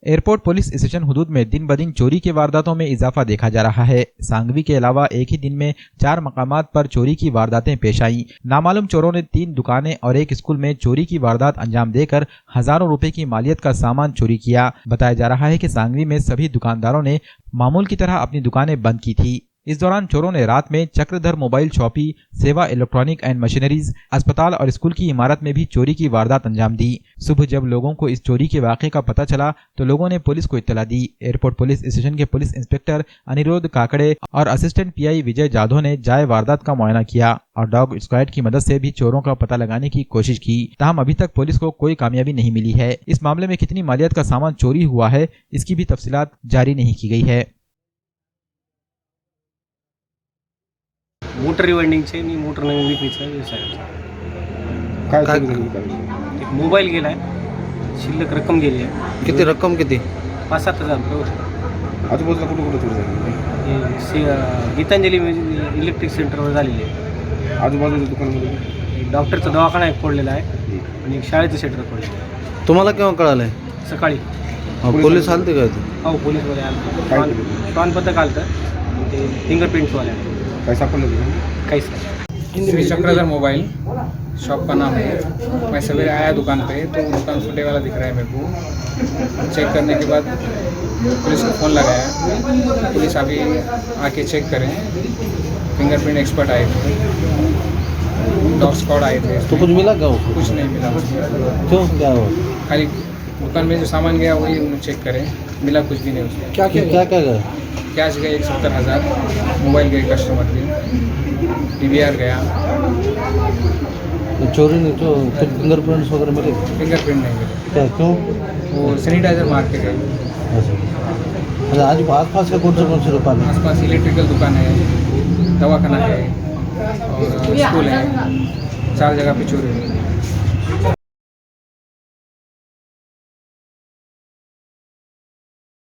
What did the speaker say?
Airport police station हुदूद में दिन ब दिन चोरी की वारदातों में इजाफा देखा जा रहा है। सांगवी के अलावा एक ही दिन में 4 मकामात पर चोरी की वारदातें पेश आईं। नामालूम चोरों ने 3 दुकानें और एक स्कूल में चोरी की वारदात अंजाम देकर हजारों रुपए की मालियत का सामान चोरी किया। बताया जा रहा है कि सांगवी में सभी दुकानदारों ने मामूल की तरह अपनी दुकानें बंद की थी। इस दौरान चोरों ने रात में चक्रधर मोबाइल शॉपी, सेवा इलेक्ट्रॉनिक एंड मशीनरीज, अस्पताल और स्कूल की इमारत में भी चोरी की वारदात अंजाम दी। सुबह जब लोगों को इस चोरी के वाक़े का पता चला तो लोगों ने पुलिस को इत्तला दी। एयरपोर्ट पुलिस स्टेशन के पुलिस इंस्पेक्टर अनिरुद्ध काकड़े और असिस्टेंट पीआई विजय जाधव ने जाए वारदात का मुआयना किया और डॉग स्क्वाड की मदद से भी चोरों का पता लगाने की कोशिश की। ताहम अभी तक पुलिस को कोई कामयाबी नहीं मिली है। इस मामले में कितनी मालियत का सामान चोरी हुआ है, इसकी भी तफसीलात जारी नहीं की गई है। मोटर रिवाइंडिंगचे मी मोटर नवीन विक्रीचा व्यवसाय आहे. काय एक मोबाईल गेला आहे, शिल्लक रक्कम गेली आहे. किती रक्कम किती? 5-7 हजार रुपये होते. आजूबाजूला कुठं चोरी झाली? गीतांजली इलेक्ट्रिक सेंटरवर झालेली आहे. आजूबाजूच्या दुकानामध्ये एक डॉक्टरचा दवाखाना एक फोडलेला आहे आणि एक शाळेचं सेंटर फोडलेलं आहे. तुम्हाला केव्हा कळालंय? सकाळी पोलीस आलते का इथे? हो, पोलीसवाले आले. श्वान पथक आलं तर ते फिंगरप्रिंट्सवाले आले. काय सापडलं? काहीच नाही. श्री चक्रधर मोबाइल शॉप का नाम है। मैं सवेरे आया दुकान पे तो दुकान फटे वाला दिख रहा है मेरे को। चेक करने के बाद पुलिस को फ़ोन लगाया। पुलिस अभी आके चेक करें। फिंगरप्रिंट एक्सपर्ट आए थे, डॉग स्क्वाड आए थे। तो कुछ मिला क्या? कुछ नहीं मिला। क्यों, क्या हुआ? खाली दुकान में जो सामान गया वही उन्हें चेक करें, मिला कुछ भी नहीं उसमें। क्या गया? कैश गए 70,000, मोबाइल गए कस्टमर के, DVR गया। तो चोरी नहीं तो फिंगरप्रिंट्स वगैरह मिले? फिंगरप्रिंट नहीं मिले। क्या, क्यों? वो सैनिटाइजर मार के गए। अच्छा, आज आसपास का कौन सी दुकान है? आसपास इलेक्ट्रिकल दुकान है, दवाखाना है और स्कूल है। 4 जगह पे चोरी हुई।